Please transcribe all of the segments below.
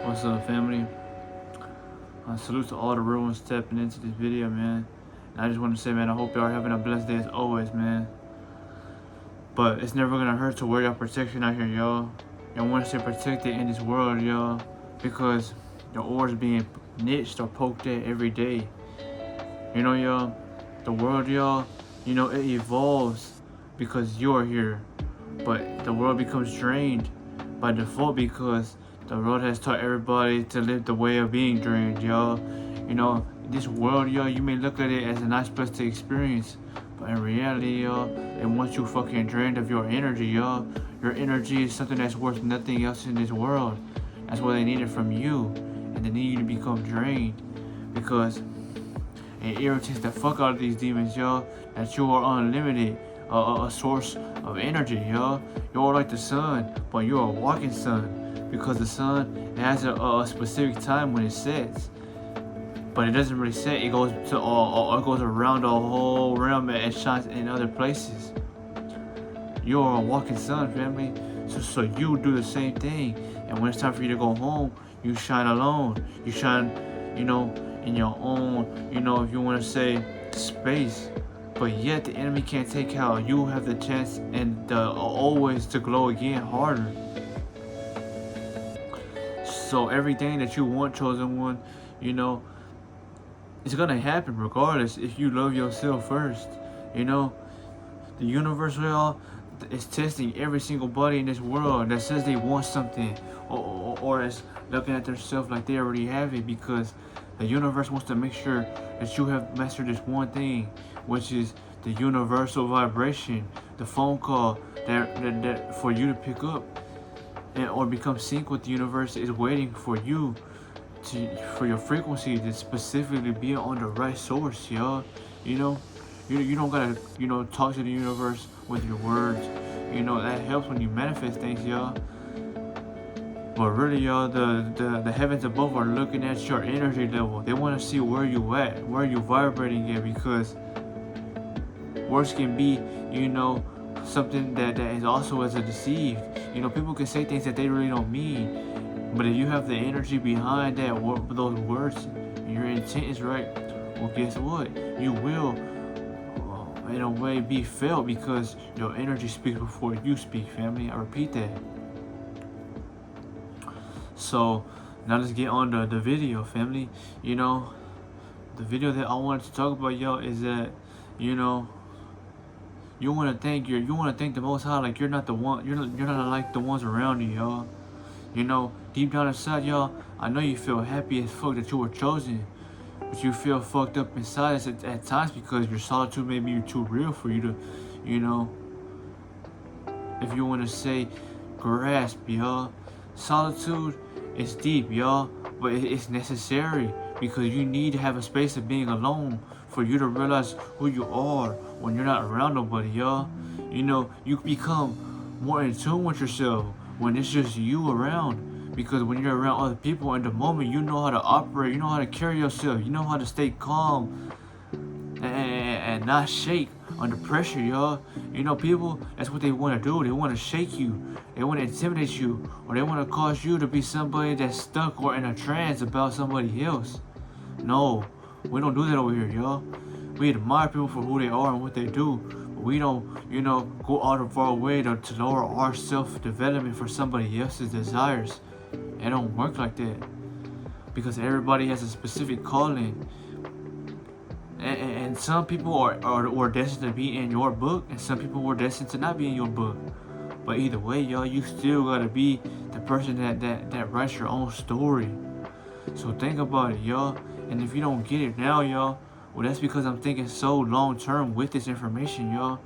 What's up, family? Salute to all the real ones stepping into this video, man. And I just want to say, man, I hope y'all are having a blessed day as always, man. But it's never gonna hurt to wear your protection out here, y'all. Y'all want to stay protected in this world, y'all, because your ore's being niched or poked at every day. You know, y'all, the world, y'all, it evolves because you're here. But the world becomes drained by default because the world has taught everybody to live the way of being drained, y'all. This world, y'all, you may look at it as a nice place to experience, but in reality, y'all, it wants you fucking drained of your energy, y'all. Your energy is something that's worth nothing else in this world. That's what they need it from you, and they need you to become drained because it irritates the fuck out of these demons, y'all, that you are unlimited, a source of energy, y'all. You're like the sun, but you're a walking sun. Because the sun, it has a specific time when it sets, but it doesn't really set. It goes to it goes around the whole realm and it shines in other places. You're a walking sun, family. So you do the same thing. And when it's time for you to go home, you shine alone. You shine, in your own, if you want to say, space. But yet the enemy can't take how you have the chance and always to glow again harder. So everything that you want, chosen one, it's gonna happen regardless if you love yourself first. The universe, y'all, is testing every single body in this world that says they want something or is looking at themselves like they already have it, because the universe wants to make sure that you have mastered this one thing, which is the universal vibration, the phone call that for you to pick up or become sync with the universe is waiting for you for your frequency to specifically be on the right source, y'all. You don't gotta talk to the universe with your words. That helps when you manifest things, y'all. But really, y'all, the heavens above are looking at your energy level. They want to see where you at, where you vibrating at, because words can be, something that is also as a deceived. People can say things that they really don't mean, but if you have the energy behind that, those words, and your intent is right, well, guess what? You will, in a way, be felt because your energy speaks before you speak, family. I repeat that. So now let's get on the video, family. The video that I wanted to talk about, y'all, is that you want to thank the Most High like you're not the one. You're not like the ones around you, y'all. Deep down inside, y'all, I know you feel happy as fuck that you were chosen, but you feel fucked up inside at times because your solitude may be too real for you to, if you want to say, grasp, y'all. Solitude is deep, y'all, but it's necessary because you need to have a space of being alone for you to realize who you are when you're not around nobody, y'all. You become more in tune with yourself when it's just you around, because when you're around other people in the moment, you know how to operate, you know how to carry yourself, you know how to stay calm and not shake under pressure, y'all. People, that's what they want to do. They want to shake you, they want to intimidate you, or they want to cause you to be somebody that's stuck or in a trance about somebody else. No, we don't do that over here, y'all. We admire people for who they are and what they do, but we don't, go out of our way to lower our self-development for somebody else's desires. It don't work like that, because everybody has a specific calling. And some people are destined to be in your book, and some people were destined to not be in your book. But either way, y'all, you still gotta be the person that writes your own story. So think about it, y'all. And if you don't get it now, y'all, well, that's because I'm thinking so long term with this information, y'all.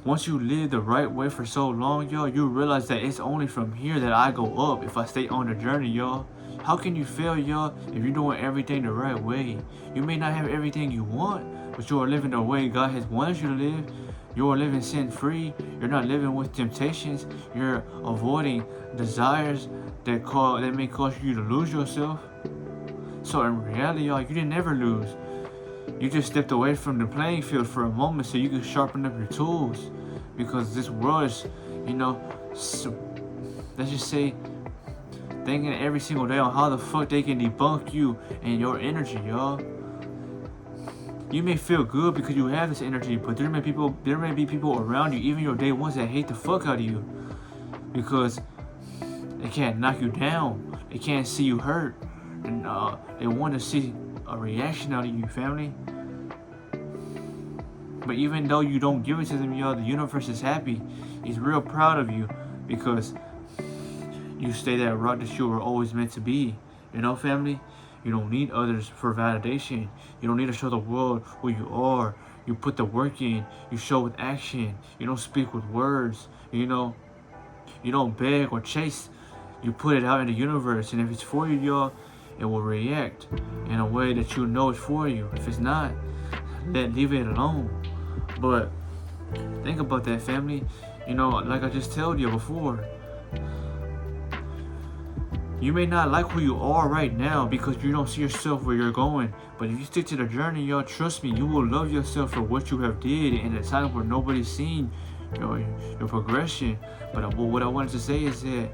Once you live the right way for so long, y'all, you realize that it's only from here that I go up if I stay on the journey, y'all. How can you fail, y'all, if you're doing everything the right way? You may not have everything you want, but you are living the way God has wanted you to live. You are living sin-free. You're not living with temptations. You're avoiding desires that may cause you to lose yourself. So in reality, y'all, you didn't ever lose. You just stepped away from the playing field for a moment so you can sharpen up your tools. Because this world is, so, let's just say, thinking every single day on how the fuck they can debunk you and your energy, y'all. You may feel good because you have this energy, but there may be people around you, even your day ones, that hate the fuck out of you because they can't knock you down. They can't see you hurt, and they want to see a reaction out of you, family. But even though you don't give it to them, y'all, the universe is happy. He's real proud of you because you stay that rock that you were always meant to be. You know, family? You don't need others for validation. You don't need to show the world who you are. You put the work in. You show with action. You don't speak with words. You know, you don't beg or chase. You put it out in the universe. And if it's for you, y'all, it will react in a way that you know it's for you. If it's not, leave it alone. But think about that, family. You know, like I just told you before, you may not like who you are right now because you don't see yourself where you're going. But if you stick to the journey, y'all, trust me, you will love yourself for what you have did in a time where nobody's seen your progression. But what I wanted to say is that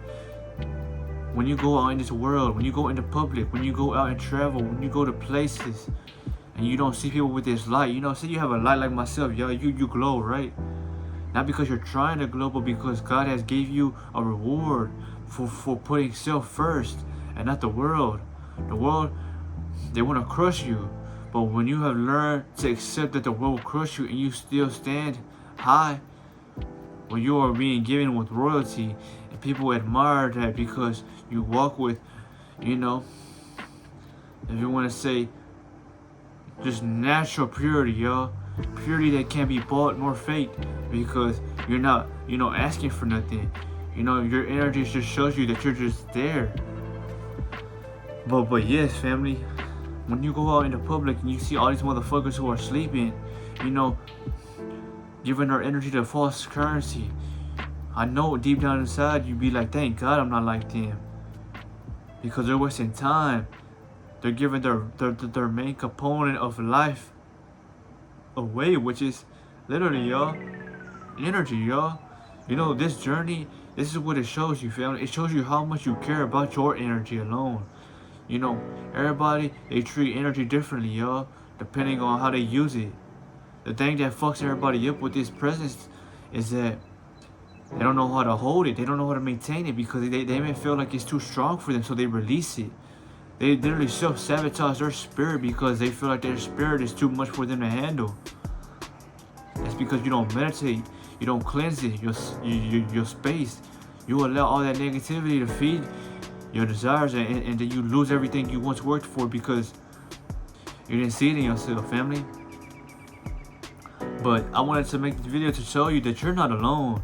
when you go out in this world, when you go into public, when you go out and travel, when you go to places, and you don't see people with this light, you know, say you have a light like myself, y'all, you glow, right? Not because you're trying to glow, but because God has gave you a reward for putting self first and not the world. The world, they want to crush you. But when you have learned to accept that the world will crush you and you still stand high, when you are being given with royalty, and people admire that because you walk with, you know, if you want to say, just natural purity, y'all. Purity that can't be bought nor faked because you're not, you know, asking for nothing. You know, your energy just shows you that you're just there. But yes, family, when you go out in the public and you see all these motherfuckers who are sleeping, you know, giving their energy to false currency, I know deep down inside you'd be like, thank God I'm not like them. Because they're wasting time. They're giving their main component of life away, which is literally, y'all, energy, y'all. You know, this journey, this is what it shows you, family. It shows you how much you care about your energy alone. You know, everybody, they treat energy differently, y'all, depending on how they use it. The thing that fucks everybody up with this presence is that they don't know how to hold it. They don't know how to maintain it because they may feel like it's too strong for them, so they release it. They literally self-sabotage their spirit because they feel like their spirit is too much for them to handle. That's because you don't meditate, you don't cleanse it, your space. You allow all that negativity to feed your desires, and then you lose everything you once worked for because you didn't see it in yourself, family. But I wanted to make this video to show you that you're not alone.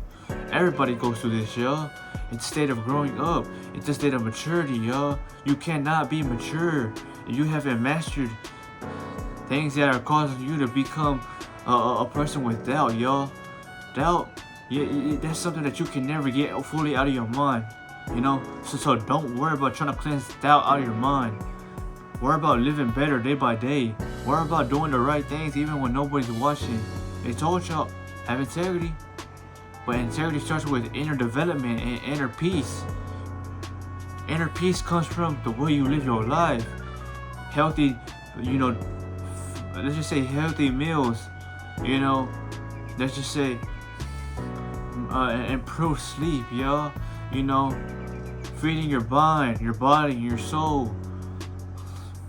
Everybody goes through this, y'all. It's a state of growing up. It's a state of maturity, y'all. You cannot be mature if you haven't mastered things that are causing you to become a person with doubt, y'all. Doubt, that's something that you can never get fully out of your mind, you know. So don't worry about trying to cleanse doubt out of your mind. Worry about living better day by day. Worry about doing the right things even when nobody's watching. They told y'all, have integrity. But integrity starts with inner development and inner peace. Inner peace comes from the way you live your life. Healthy, you know, let's just say healthy meals, you know, let's just say improved sleep, y'all. You know, feeding your mind, your body, your soul.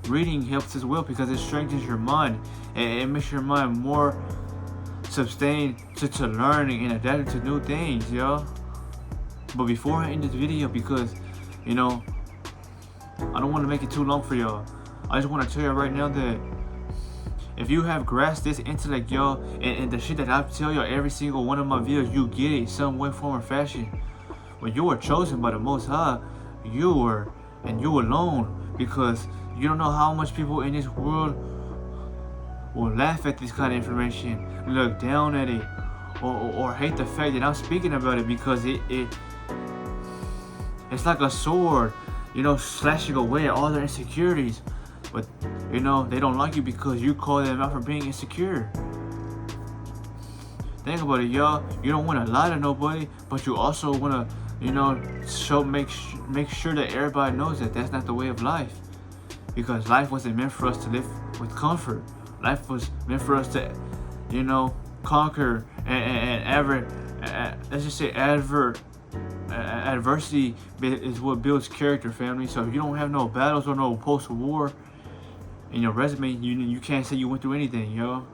Reading helps as well because it strengthens your mind and it makes your mind more sustained to learning and adapting to new things, y'all. But before I end this video, because you know I don't want to make it too long for y'all, I just want to tell you right now that if you have grasped this intellect, y'all, and the shit that I tell y'all every single one of my videos, you get it some way, form, or fashion. When you were chosen by the Most High, you were, and you alone, because you don't know how much people in this world will laugh at this kind of information, look down at it, or hate the fact that I'm speaking about it, because it's like a sword, you know, slashing away at all their insecurities. But you know, they don't like you because you call them out for being insecure. Think about it, y'all. You don't want to lie to nobody, but you also want to you know, make sure that everybody knows that that's not the way of life. Because life wasn't meant for us to live with comfort. Life was meant for us to, you know, conquer and let's just say adversity is what builds character, family. So if you don't have no battles or no post-war in your resume, you can't say you went through anything, yo.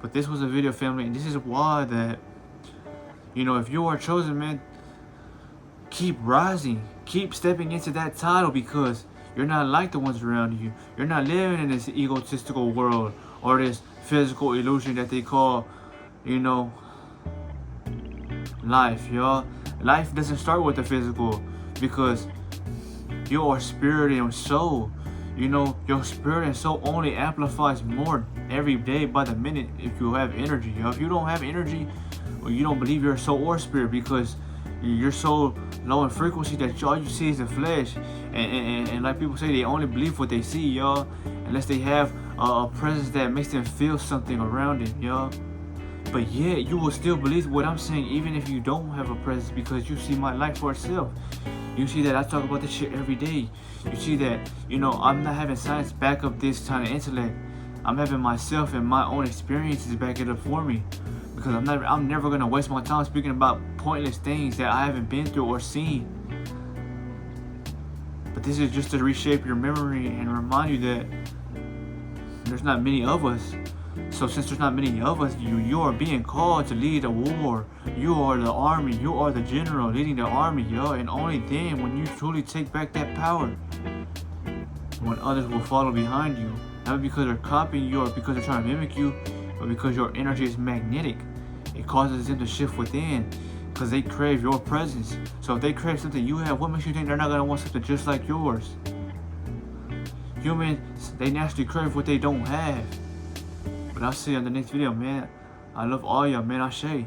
But this was a video, family, and this is why that, you know, if you are chosen, man, keep rising, keep stepping into that title, because you're not like the ones around you. You're not living in this egotistical world or this physical illusion that they call, you know, life, y'all. Life doesn't start with the physical, because you are spirit and soul. You know, your spirit and soul only amplifies more every day by the minute if you have energy. You know, if you don't have energy, or you don't believe you're soul or spirit, because you're so low in frequency that all you see is the flesh. And like people say, they only believe what they see, y'all, unless they have a presence that makes them feel something around it, y'all. But yeah, you will still believe what I'm saying even if you don't have a presence, because you see my life for itself. You see that I talk about this shit every day. You see that, you know, I'm not having science back up this kind of intellect. I'm having myself and my own experiences back it up for me. Because I'm never gonna waste my time speaking about pointless things that I haven't been through or seen. But this is just to reshape your memory and remind you that there's not many of us. So since there's not many of us, you are being called to lead a war. You are the army. You are the general leading the army, yo. And only then, when you truly take back that power, when others will follow behind you. Not because they're copying you or because they're trying to mimic you, but because your energy is magnetic. It causes them to shift within, because they crave your presence. So if they crave something you have, what makes you think they're not going to want something just like yours? Humans, they naturally crave what they don't have. But I'll see you on the next video, man. I love all y'all, man. I say.